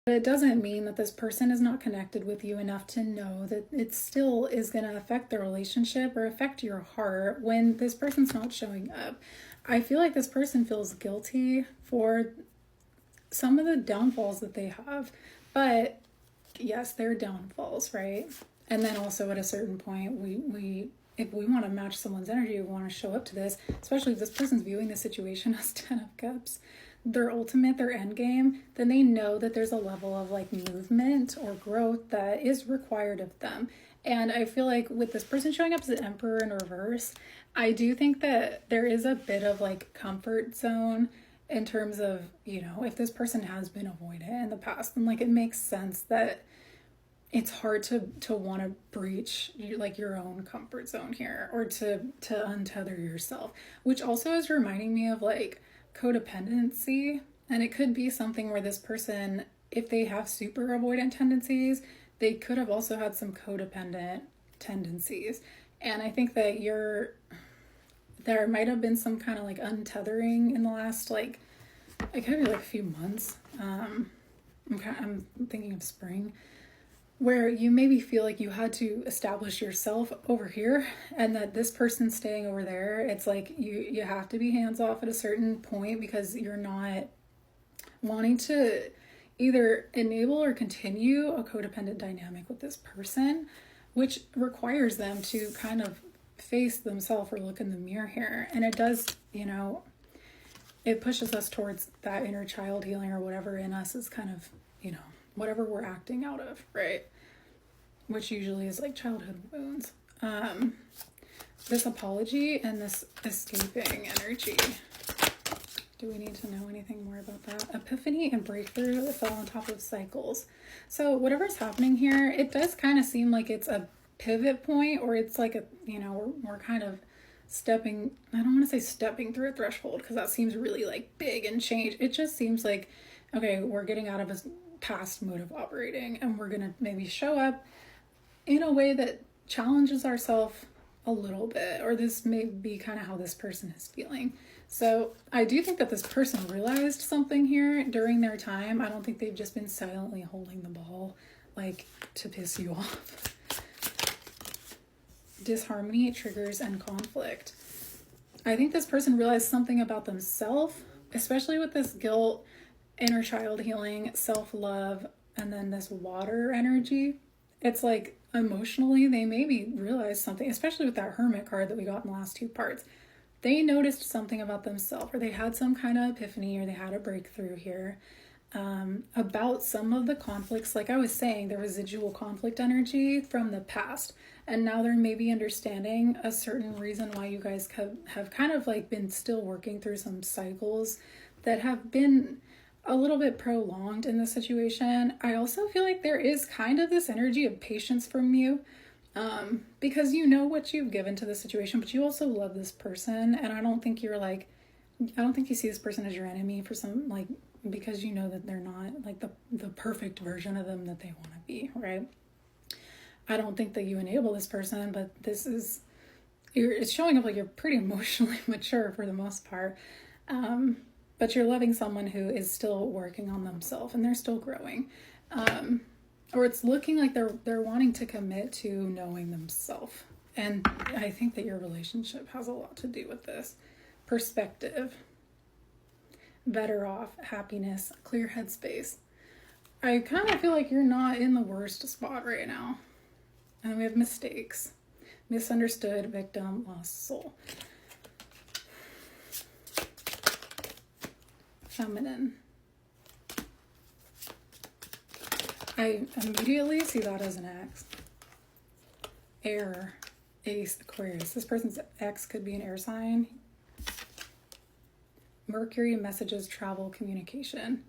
But it doesn't mean that this person is not connected with you enough to know that it still is going to affect the relationship or affect your heart when this person's not showing up. I feel like this person feels guilty for some of the downfalls that they have. But yes, they're downfalls, right? And then also at a certain point, we if we want to match someone's energy, we want to show up to this, especially if this person's viewing the situation as 10 of Cups, their ultimate, their end game, then they know that there's a level of like movement or growth that is required of them. And I feel like with this person showing up as an Emperor in reverse, I do think that there is a bit of like comfort zone in terms of, you know, if this person has been avoidant in the past, then like it makes sense that it's hard to want to breach like your own comfort zone here, or to untether yourself, which also is reminding me of like codependency. And it could be something where this person, if they have super avoidant tendencies, they could have also had some codependent tendencies. And I think that there might have been some kind of like untethering in the last like, it could be like a few months. I'm thinking of spring, where you maybe feel like you had to establish yourself over here, and that this person staying over there, it's like you have to be hands off at a certain point because you're not wanting to either enable or continue a codependent dynamic with this person, which requires them to kind of face themselves or look in the mirror here. And it does, you know, it pushes us towards that inner child healing or whatever in us is kind of, you know, whatever we're acting out of, right? Which usually is like childhood wounds. This apology and this escaping energy. Do we need to know anything more about that? Epiphany and breakthrough that fell on top of cycles. So whatever's happening here, it does kind of seem like it's a pivot point, or it's like a, you know, we're kind of stepping, I don't want to say stepping through a threshold because that seems really like big and change. It just seems like, okay, we're getting out of a past mode of operating and we're going to maybe show up in a way that challenges ourselves a little bit, or this may be kind of how this person is feeling. So I do think that this person realized something here during their time. I don't think they've just been silently holding the ball like to piss you off. Disharmony, triggers, and conflict. I think this person realized something about themselves, especially with this guilt, inner child healing, self-love, and then this water energy. It's like emotionally, they maybe realized something, especially with that Hermit card that we got in the last two parts. They noticed something about themselves, or they had some kind of epiphany, or they had a breakthrough here about some of the conflicts. Like I was saying, the residual conflict energy from the past. And now they're maybe understanding a certain reason why you guys have kind of like been still working through some cycles that have been a little bit prolonged in the situation. I also feel like there is kind of this energy of patience from you, because you know what you've given to the situation, but you also love this person. And I don't think you're like, I don't think you see this person as your enemy for some, like, because you know that they're not like the perfect version of them that they want to be, right? I don't think that you enable this person, but it's showing up like you're pretty emotionally mature for the most part. But you're loving someone who is still working on themselves and they're still growing. Or it's looking like they're wanting to commit to knowing themselves. And I think that your relationship has a lot to do with this. Perspective, better off, happiness, clear headspace. I kind of feel like you're not in the worst spot right now. And we have mistakes, misunderstood, victim, lost soul. Feminine. I immediately see that as an ex. Air, Ace, Aquarius. This person's ex could be an air sign. Mercury, messages, travel, communication.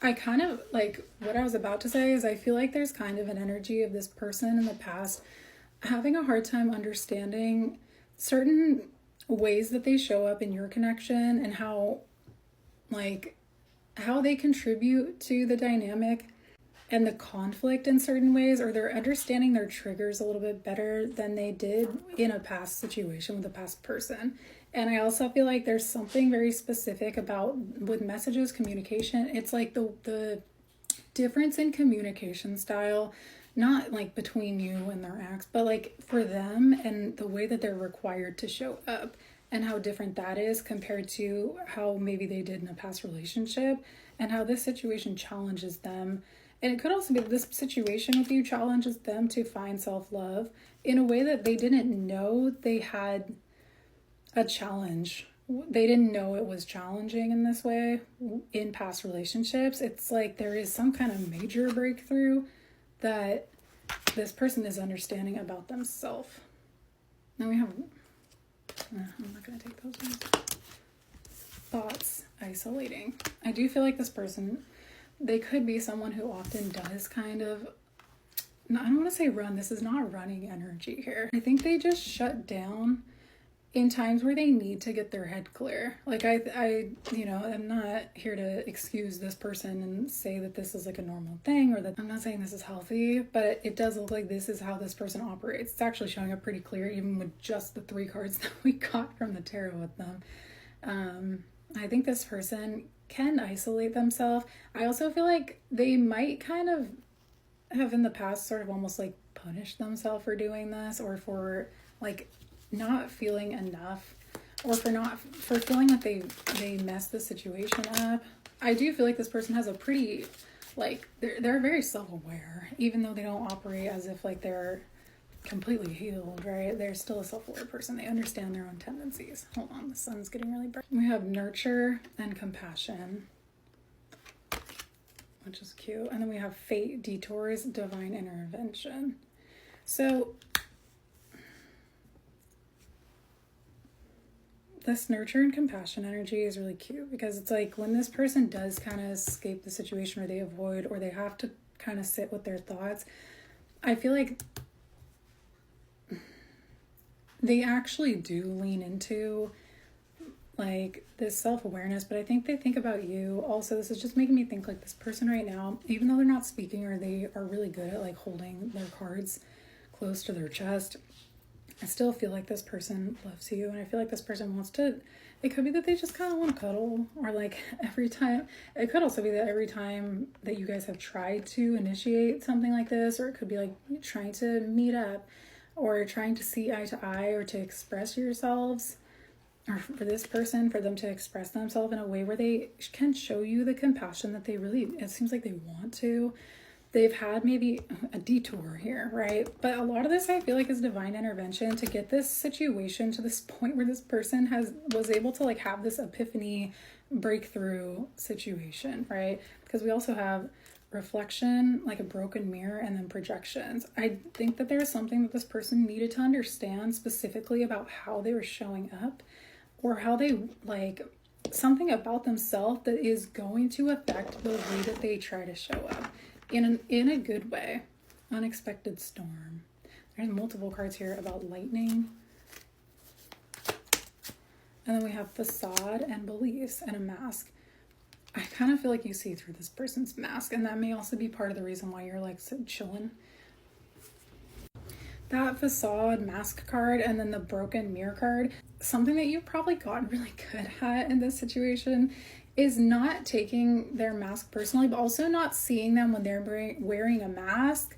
I kind of like what I was about to say is I feel like there's kind of an energy of this person in the past having a hard time understanding certain ways that they show up in your connection and how they contribute to the dynamic and the conflict in certain ways, or they're understanding their triggers a little bit better than they did in a past situation with a past person. And I also feel like there's something very specific about with messages, communication. It's like the difference in communication style, not like between you and their ex, but like for them and the way that they're required to show up and how different that is compared to how maybe they did in a past relationship and how this situation challenges them. And it could also be that this situation with you challenges them to find self-love in a way that they didn't know they had a challenge. They didn't know it was challenging in this way in past relationships. It's like there is some kind of major breakthrough that this person is understanding about themselves. Now we have, I'm not going to take those ones. Thoughts isolating. I do feel like this person, they could be someone who often does kind of, I don't want to say run. This is not running energy here. I think they just shut down in times where they need to get their head clear. Like I, you know, I'm not here to excuse this person and say that this is like a normal thing or that I'm not saying this is healthy, but it does look like this is how this person operates. It's actually showing up pretty clear, even with just the 3 cards that we got from the tarot with them. I think this person can isolate themselves. I also feel like they might kind of have in the past sort of almost like punished themselves for doing this, or for like not feeling enough, or for feeling that they messed the situation up. I do feel like this person has a pretty, like, they're very self-aware, even though they don't operate as if like they're completely healed, right? They're still a self-aware person. They understand their own tendencies. Hold on, the sun's getting really bright. We have nurture and compassion, which is cute. And then we have fate, detours, divine intervention. So this nurture and compassion energy is really cute because it's like when this person does kind of escape the situation, or they avoid, or they have to kind of sit with their thoughts, I feel like they actually do lean into like this self-awareness, but I think they think about you. Also, this is just making me think like this person right now, even though they're not speaking, or they are really good at like holding their cards close to their chest, I still feel like this person loves you, and I feel like this person wants to, it could be that they just kind of want to cuddle, or like every time, it could also be that every time that you guys have tried to initiate something like this, or it could be like trying to meet up, or trying to see eye to eye, or to express yourselves, or for this person, for them to express themselves in a way where they can show you the compassion that they really, it seems like they want to. They've had maybe a detour here, right? But a lot of this I feel like is divine intervention to get this situation to this point where this person was able to like have this epiphany breakthrough situation, right? Because we also have reflection, like a broken mirror, and then projections. I think that there's something that this person needed to understand specifically about how they were showing up, or how they like something about themselves that is going to affect the way that they try to show up in a good way. Unexpected storm. There's multiple cards here about lightning. And then we have facade and beliefs and a mask. I kind of feel like you see through this person's mask, and that may also be part of the reason why you're like so chilling. That facade mask card, and then the broken mirror card, something that you've probably gotten really good at in this situation is not taking their mask personally, but also not seeing them when they're wearing a mask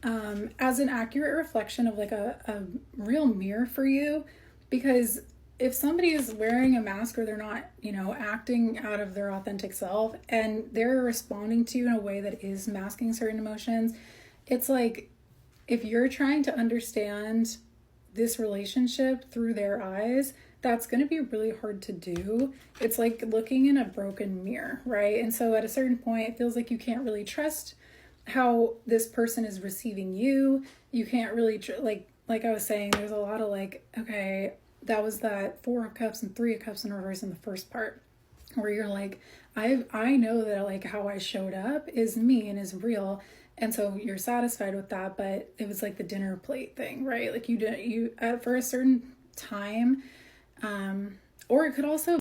as an accurate reflection of like a real mirror for you. Because if somebody is wearing a mask, or they're not, you know, acting out of their authentic self, and they're responding to you in a way that is masking certain emotions, it's like if you're trying to understand this relationship through their eyes, that's going to be really hard to do. It's like looking in a broken mirror, right? And so at a certain point, it feels like you can't really trust how this person is receiving you. You can't really, like I was saying, there's a lot of like, okay, that was that 4 of Cups and 3 of Cups in reverse in the first part, where you're like, I know that like how I showed up is me and is real. And so you're satisfied with that, but it was like the dinner plate thing, right? Like you for a certain time, or it could also